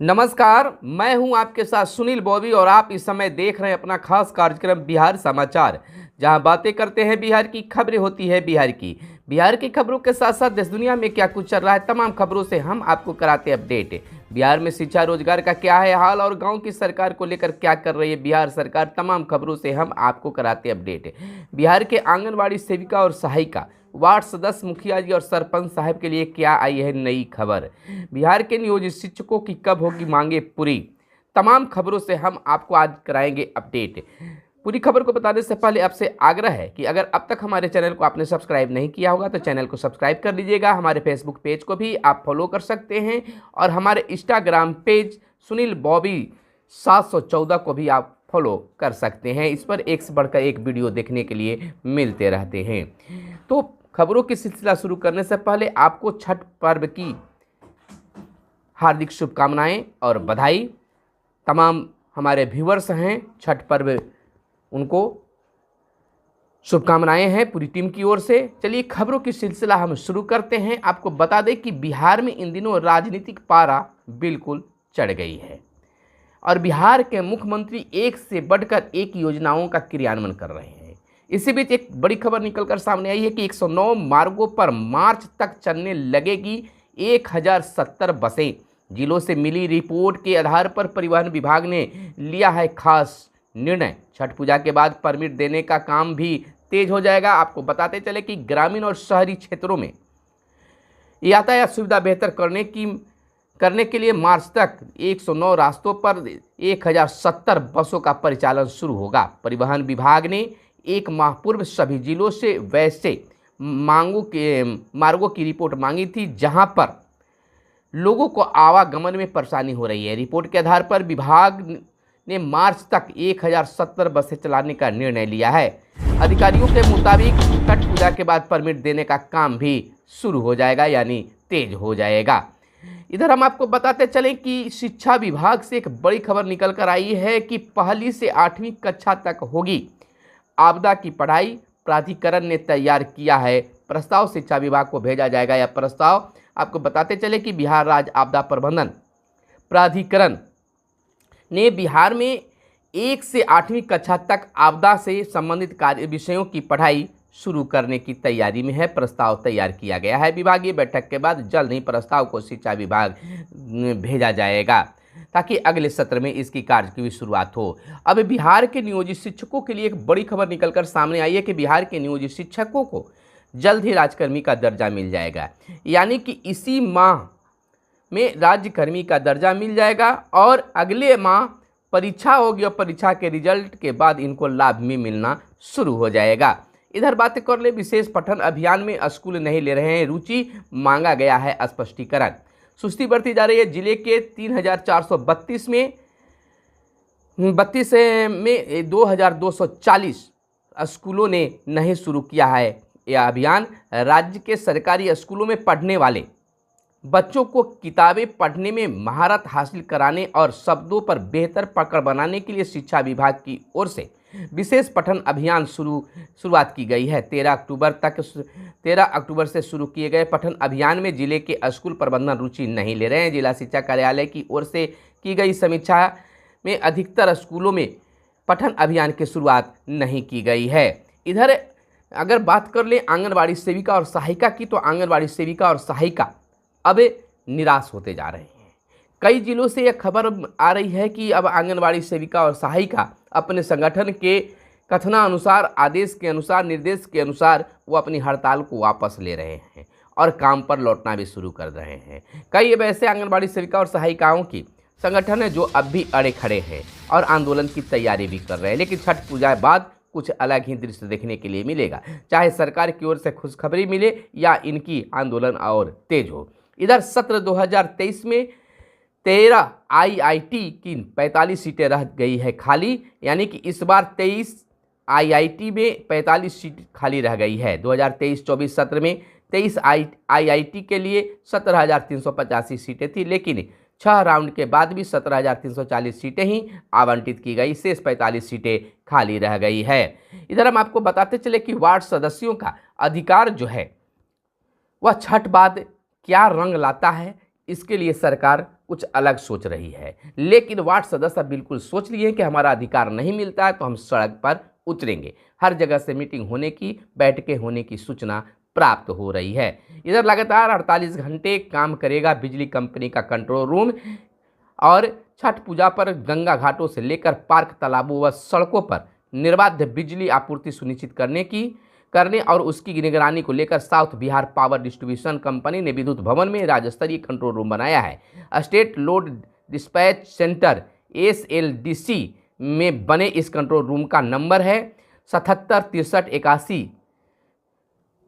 नमस्कार, मैं हूं आपके साथ सुनील बॉबी और आप इस समय देख रहे हैं अपना खास कार्यक्रम बिहार समाचार, जहां बातें करते हैं बिहार की, खबरें होती है बिहार की खबरों के साथ साथ देश दुनिया में क्या कुछ चल रहा है तमाम खबरों से हम आपको कराते हैं अपडेट। बिहार में शिक्षा रोजगार का क्या है हाल और गांव की सरकार को लेकर क्या कर रही है बिहार सरकार, तमाम खबरों से हम आपको कराते हैं अपडेट। बिहार के आंगनबाड़ी सेविका और सहायिका, वार्ड सदस्य, मुखिया जी और सरपंच साहब के लिए क्या आई है नई खबर। बिहार के नियोजित शिक्षकों की कब होगी मांगे पूरी, तमाम खबरों से हम आपको आज कराएंगे अपडेट। पूरी खबर को बताने से पहले आपसे आग्रह है कि अगर अब तक हमारे चैनल को आपने सब्सक्राइब नहीं किया होगा तो चैनल को सब्सक्राइब कर लीजिएगा। हमारे फेसबुक पेज को भी आप फॉलो कर सकते हैं और हमारे इंस्टाग्राम पेज सुनील बॉबी 714 को भी आप फॉलो कर सकते हैं। इस पर एक से बढ़कर एक वीडियो देखने के लिए मिलते रहते हैं। तो खबरों की सिलसिला शुरू करने से पहले आपको छठ पर्व की हार्दिक शुभकामनाएं और बधाई। तमाम हमारे व्यूअर्स हैं, छठ पर्व उनको शुभकामनाएं हैं पूरी टीम की ओर से। चलिए खबरों की सिलसिला हम शुरू करते हैं। आपको बता दें कि बिहार में इन दिनों राजनीतिक पारा बिल्कुल चढ़ गई है और बिहार के मुख्यमंत्री एक से बढ़कर एक योजनाओं का क्रियान्वयन कर रहे हैं। इसी बीच एक बड़ी खबर निकलकर सामने आई है कि 109 मार्गों पर मार्च तक चलने लगेगी 1070 बसें। जिलों से मिली रिपोर्ट के आधार पर परिवहन विभाग ने लिया है खास निर्णय। छठ पूजा के बाद परमिट देने का काम भी तेज हो जाएगा। आपको बताते चले कि ग्रामीण और शहरी क्षेत्रों में यातायात सुविधा बेहतर करने के लिए मार्च तक 109 रास्तों पर 1070 बसों का परिचालन शुरू होगा। परिवहन विभाग ने एक माह पूर्व सभी जिलों से वैसे मार्गों की रिपोर्ट मांगी थी जहां पर लोगों को आवागमन में परेशानी हो रही है। रिपोर्ट के आधार पर विभाग ने मार्च तक 1070 बसें चलाने का निर्णय लिया है। अधिकारियों के मुताबिक छठ पूजा के बाद परमिट देने का काम भी शुरू हो जाएगा, यानी तेज हो जाएगा। इधर हम आपको बताते चलें कि शिक्षा विभाग से एक बड़ी खबर निकल कर आई है कि 1ली से 8वीं कक्षा तक होगी आपदा की पढ़ाई। प्राधिकरण ने तैयार किया है प्रस्ताव, शिक्षा विभाग को भेजा जाएगा यह प्रस्ताव। आपको बताते चले कि बिहार राज्य आपदा प्रबंधन प्राधिकरण ने बिहार में 1 से 8वीं कक्षा तक आपदा से संबंधित कार्य विषयों की पढ़ाई शुरू करने की तैयारी में है। प्रस्ताव तैयार किया गया है। विभागीय बैठक के बाद जल्द ही प्रस्ताव को शिक्षा विभाग भेजा जाएगा ताकि अगले सत्र में इसकी कार्य की भी शुरुआत हो। अब बिहार के नियोजित शिक्षकों के लिए एक बड़ी खबर निकलकर सामने आई है कि बिहार के नियोजित शिक्षकों को जल्द ही राज्यकर्मी का दर्जा मिल जाएगा, यानी कि इसी माह में राज्यकर्मी का दर्जा मिल जाएगा और अगले माह परीक्षा होगी और परीक्षा के रिजल्ट के बाद इनको लाभ भी मिलना शुरू हो जाएगा। इधर बात कर ले विशेष पठन अभियान में स्कूल नहीं ले रहे हैं रुचि, मांगा गया है स्पष्टीकरण। सुस्ती बढ़ती जा रही है। जिले के 3432 में 2240 स्कूलों ने नहीं शुरू किया है यह अभियान। राज्य के सरकारी स्कूलों में पढ़ने वाले बच्चों को किताबें पढ़ने में महारत हासिल कराने और शब्दों पर बेहतर पकड़ बनाने के लिए शिक्षा विभाग की ओर से विशेष पठन अभियान शुरुआत की गई है। 13 अक्टूबर से शुरू किए गए पठन अभियान में जिले के स्कूल प्रबंधन रुचि नहीं ले रहे हैं। जिला शिक्षा कार्यालय की ओर से की गई समीक्षा में अधिकतर स्कूलों में पठन अभियान की शुरुआत नहीं की गई है। इधर अगर बात कर ले आंगनबाड़ी सेविका और सहायिका की, तो आंगनबाड़ी सेविका और सहायिका अब निराश होते जा रहे हैं। कई जिलों से यह खबर आ रही है कि अब आंगनबाड़ी सेविका और सहायिका अपने संगठन के कथनानुसार, आदेश के अनुसार, निर्देश के अनुसार वो अपनी हड़ताल को वापस ले रहे हैं और काम पर लौटना भी शुरू कर रहे हैं। कई वैसे आंगनबाड़ी सेविका और सहायिकाओं की संगठन है जो अब भी अड़े खड़े हैं और आंदोलन की तैयारी भी कर रहे हैं, लेकिन छठ पूजा के बाद कुछ अलग ही दृश्य देखने के लिए मिलेगा, चाहे सरकार की ओर से खुशखबरी मिले या इनकी आंदोलन और तेज हो। इधर सत्र 2023 में 13 आईआईटी की 45 सीटें रह गई है खाली, यानी कि इस बार 23 आईआईटी में 45 सीट खाली रह गई है। 2023-24 सत्र में 23 आईआईटी के लिए 17,385 सीटें थी, लेकिन 6 राउंड के बाद भी 17,340 सीटें ही आवंटित की गई, शेष 45 सीटें खाली रह गई है। इधर हम आपको बताते चले कि वार्ड सदस्यों का अधिकार जो है वह छठ बाद क्या रंग लाता है, इसके लिए सरकार कुछ अलग सोच रही है, लेकिन वार्ड सदस्य बिल्कुल सोच लिए कि हमारा अधिकार नहीं मिलता है तो हम सड़क पर उतरेंगे। हर जगह से मीटिंग होने की, बैठकें होने की सूचना प्राप्त हो रही है। इधर लगातार 48 घंटे काम करेगा बिजली कंपनी का कंट्रोल रूम और छठ पूजा पर गंगा घाटों से लेकर पार्क, तालाबों व सड़कों पर निर्बाध बिजली आपूर्ति सुनिश्चित करने और उसकी निगरानी को लेकर south Bihar power distribution company ने विद्युत भवन में राज्य स्तरीय कंट्रोल रूम बनाया है। State load dispatch centre SLDC में बने इस कंट्रोल रूम का नंबर है 77 63 81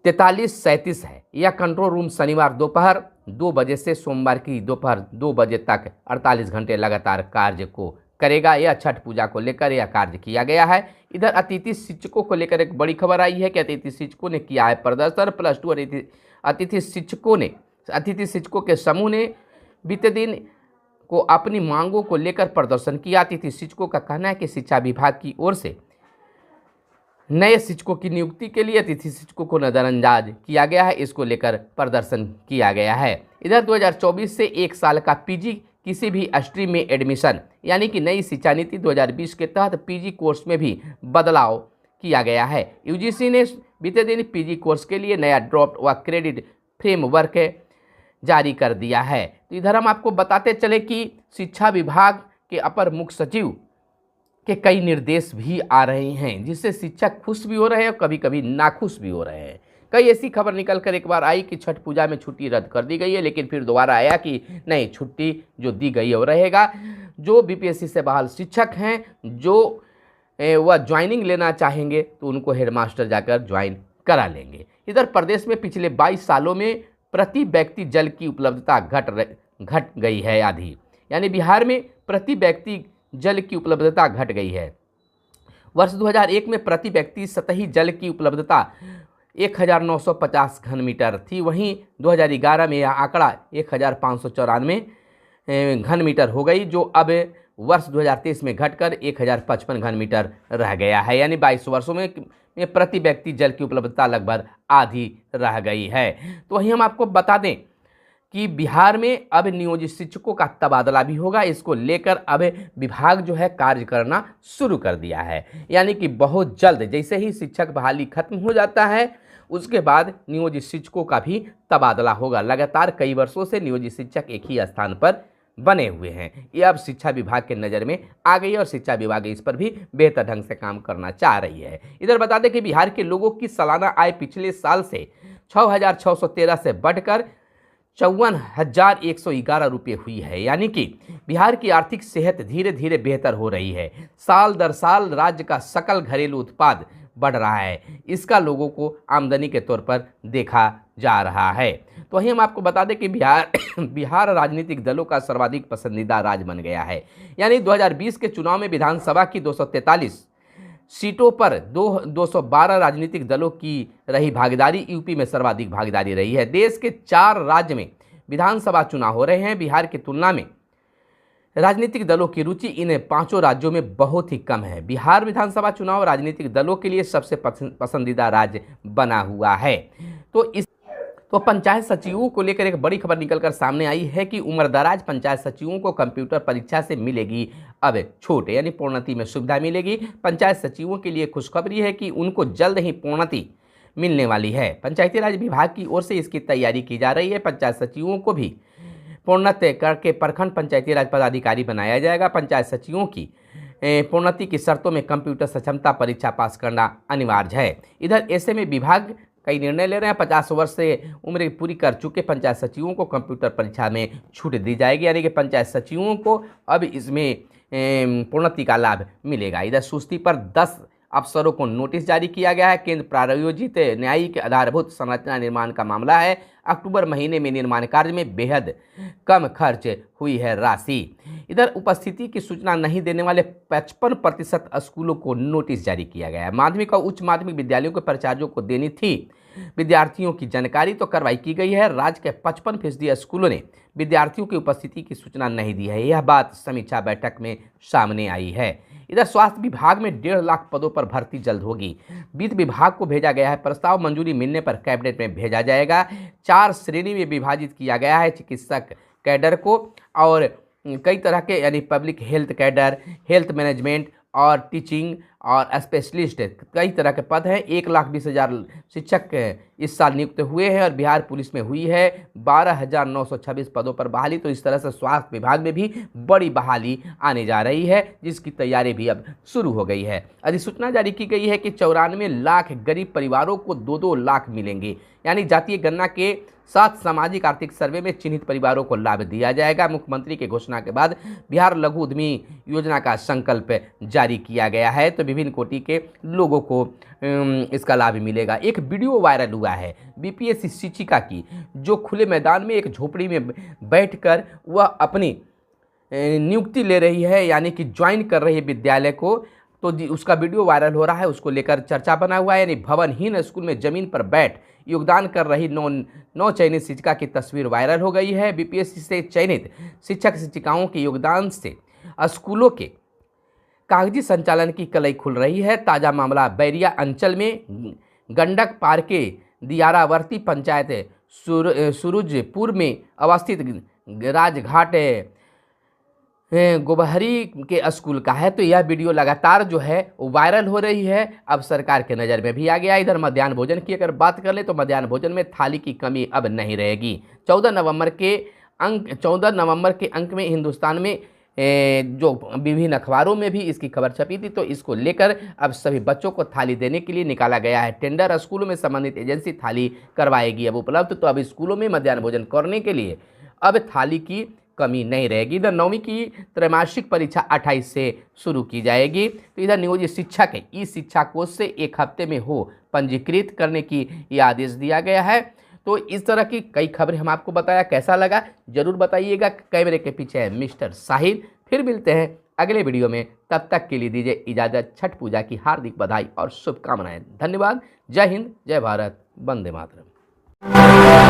43 37 है। यह कंट्रोल रूम शनिवार दोपहर 2 बजे से सोमवार की दोपहर 2 बजे तक 48 घंटे लगातार कार्य को करेगा। यह छठ पूजा को लेकर यह कार्य किया गया है। इधर अतिथि शिक्षकों को लेकर एक बड़ी खबर आई है कि अतिथि शिक्षकों ने किया है प्रदर्शन। +2 अतिथि शिक्षकों के समूह ने बीते दिन को अपनी मांगों को लेकर प्रदर्शन किया। अतिथि शिक्षकों का कहना है कि शिक्षा विभाग की ओर से नए शिक्षकों की नियुक्ति के लिए अतिथि शिक्षकों को नज़रअंदाज किया गया है, इसको लेकर प्रदर्शन किया गया है। इधर 2024 से 1 साल का PG किसी भी स्ट्रीम में एडमिशन यानी कि नई शिक्षा नीति 2020 के तहत PG कोर्स में भी बदलाव किया गया है। UGC ने बीते दिन PG कोर्स के लिए नया ड्रॉप व क्रेडिट फ्रेमवर्क जारी कर दिया है। तो इधर हम आपको बताते चले कि शिक्षा विभाग के अपर मुख्य सचिव के कई निर्देश भी आ रहे हैं, जिससे शिक्षक खुश भी हो रहे हैं और कभी कभी नाखुश भी हो रहे हैं। कई ऐसी खबर निकल कर एक बार आई कि छठ पूजा में छुट्टी रद्द कर दी गई है, लेकिन फिर दोबारा आया कि नहीं, छुट्टी जो दी गई है वो रहेगा। जो BPSC से बहाल शिक्षक हैं, जो वह ज्वाइनिंग लेना चाहेंगे तो उनको हेडमास्टर जाकर ज्वाइन करा लेंगे। इधर प्रदेश में पिछले 22 सालों में प्रति व्यक्ति जल की उपलब्धता घट गई है आधी, यानी बिहार में प्रति व्यक्ति जल की उपलब्धता घट गई है। वर्ष 2001 में प्रति व्यक्ति सतही जल की उपलब्धता 1950 घन मीटर थी, वहीं 2011 में यह आंकड़ा 1594 घन मीटर हो गई, जो अब वर्ष 2023 में घटकर 1055 घन मीटर रह गया है। यानी 22 वर्षों में प्रति व्यक्ति जल की उपलब्धता लगभग आधी रह गई है। तो वहीं हम आपको बता दें कि बिहार में अब नियोजित शिक्षकों का तबादला भी होगा। इसको लेकर अब विभाग जो है कार्य करना शुरू कर दिया है, यानी कि बहुत जल्द जैसे ही शिक्षक बहाली खत्म हो जाता है उसके बाद नियोजित शिक्षकों का भी तबादला होगा। लगातार कई वर्षों से नियोजित शिक्षक एक ही स्थान पर बने हुए हैं, ये अब शिक्षा विभाग के नज़र में आ गई है और शिक्षा विभाग इस पर भी बेहतर ढंग से काम करना चाह रही है। इधर बता दें कि बिहार के लोगों की सालाना आय पिछले साल से 6,613 से बढ़कर 54,111 रुपये हुई है, यानी कि बिहार की आर्थिक सेहत धीरे धीरे बेहतर हो रही है। साल दर साल राज्य का सकल घरेलू उत्पाद बढ़ रहा है, इसका लोगों को आमदनी के तौर पर देखा जा रहा है। तो वहीं हम आपको बता दें कि बिहार राजनीतिक दलों का सर्वाधिक पसंदीदा राज्य बन गया है, यानी 2020 के चुनाव में विधानसभा की 243 सीटों पर 212 राजनीतिक दलों की रही भागीदारी, यूपी में सर्वाधिक भागीदारी रही है। देश के 4 राज्य में विधानसभा चुनाव हो रहे हैं। बिहार की तुलना में राजनीतिक दलों की रुचि इन 5 राज्यों में बहुत ही कम है। बिहार विधानसभा चुनाव राजनीतिक दलों के लिए सबसे पसंदीदा राज्य बना हुआ है। तो पंचायत सचिवों को लेकर एक बड़ी खबर निकलकर सामने आई है कि उम्रदराज पंचायत सचिवों को कंप्यूटर परीक्षा से मिलेगी अब छूट, यानी प्रोन्नति में सुविधा मिलेगी। पंचायत सचिवों के लिए खुशखबरी है कि उनको जल्द ही प्रोन्नति मिलने वाली है। पंचायती राज विभाग की ओर से इसकी तैयारी की जा रही है। पंचायत सचिवों को भी प्रोन्नत करके प्रखंड पंचायती राज पदाधिकारी बनाया जाएगा। पंचायत सचिवों की प्रोन्नति की शर्तों में कंप्यूटर सक्षमता परीक्षा पास करना अनिवार्य है। इधर ऐसे में विभाग कई निर्णय ले रहे हैं। 50 वर्ष से उम्र पूरी कर चुके पंचायत सचिवों को कंप्यूटर परीक्षा में छूट दी जाएगी, यानी कि पंचायत सचिवों को अब इसमें प्रोन्नति का लाभ मिलेगा। इधर सुस्ती पर 10 अफसरों को नोटिस जारी किया गया है। केंद्र प्रायोजित न्यायिक आधारभूत संरचना निर्माण का मामला है। अक्टूबर महीने में निर्माण कार्य में बेहद कम खर्च हुई है राशि। इधर उपस्थिति की सूचना नहीं देने वाले 55% स्कूलों को नोटिस जारी किया गया है। माध्यमिक और उच्च माध्यमिक विद्यालयों के प्राचार्यों को देनी थी विद्यार्थियों की जानकारी, तो कार्रवाई की गई है। राज्य के 55% स्कूलों ने विद्यार्थियों की उपस्थिति की सूचना नहीं दी है। यह बात समीक्षा बैठक में सामने आई है। इधर स्वास्थ्य विभाग में 1.5 लाख पदों पर भर्ती जल्द होगी। वित्त विभाग को भेजा गया है प्रस्ताव, मंजूरी मिलने पर कैबिनेट में भेजा जाएगा। 4 श्रेणी में विभाजित किया गया है चिकित्सक कैडर को और कई तरह के यानी public health cadre, health management और टीचिंग और स्पेशलिस्ट कई तरह के पद हैं। 1,20,000 शिक्षक इस साल नियुक्त हुए हैं और बिहार पुलिस में हुई है 12,926 पदों पर बहाली। तो इस तरह से स्वास्थ्य विभाग में भी बड़ी बहाली आने जा रही है, जिसकी तैयारी भी अब शुरू हो गई है। अधिसूचना जारी की गई है कि 94 लाख गरीब परिवारों को 2-2 लाख मिलेंगे, यानी जातीय गणना के साथ सामाजिक आर्थिक सर्वे में चिन्हित परिवारों को लाभ दिया जाएगा। मुख्यमंत्री की घोषणा के बाद बिहार लघु उद्यमी योजना का संकल्प जारी किया गया है, तो विभिन्न कोटि के लोगों को इसका लाभ मिलेगा। एक वीडियो वायरल हुआ है बीपीएससी शिक्षिका की, जो खुले मैदान में एक झोपड़ी में बैठकर वह अपनी नियुक्ति ले रही है, यानी कि ज्वाइन कर रही है विद्यालय को। तो उसका वीडियो वायरल हो रहा है, उसको लेकर चर्चा बना हुआ है। यानी भवनहीन स्कूल में जमीन पर बैठ योगदान कर रही नौ चयनित शिक्षिका की तस्वीर वायरल हो गई है। बीपीएससी से चयनित शिक्षक शिक्षिकाओं के योगदान से स्कूलों के कागजी संचालन की कलई खुल रही है। ताज़ा मामला बैरिया अंचल में गंडक पार के दियारावर्ती पंचायत सूरजपुर में अवस्थित राजघाट गोबहरी के स्कूल का है। तो यह वीडियो लगातार जो है वायरल हो रही है, अब सरकार के नज़र में भी आ गया। इधर मध्याह्न भोजन की अगर बात कर ले तो मध्याह्न भोजन में थाली की कमी अब नहीं रहेगी। 14 नवंबर के अंक में हिंदुस्तान में जो विभिन्न अखबारों में भी इसकी खबर छपी थी, तो इसको लेकर अब सभी बच्चों को थाली देने के लिए निकाला गया है टेंडर। स्कूलों में संबंधित एजेंसी थाली करवाएगी अब उपलब्ध। तो अब स्कूलों में मध्याह्न भोजन करने के लिए अब थाली की कमी नहीं रहेगी। इधर 9वीं की त्रैमासिक परीक्षा 28 से शुरू की जाएगी। तो इधर नियोजित शिक्षक है ई शिक्षा कोष से 1 हफ्ते में हो पंजीकृत करने की यह आदेश दिया गया है। तो इस तरह की कई खबरें हम आपको बताया, कैसा लगा जरूर बताइएगा। कैमरे के पीछे है मिस्टर साहिल। फिर मिलते हैं अगले वीडियो में, तब तक के लिए दीजिए इजाज़त। छठ पूजा की हार्दिक बधाई और शुभकामनाएं। धन्यवाद। जय हिंद, जय भारत, वंदे मातरम।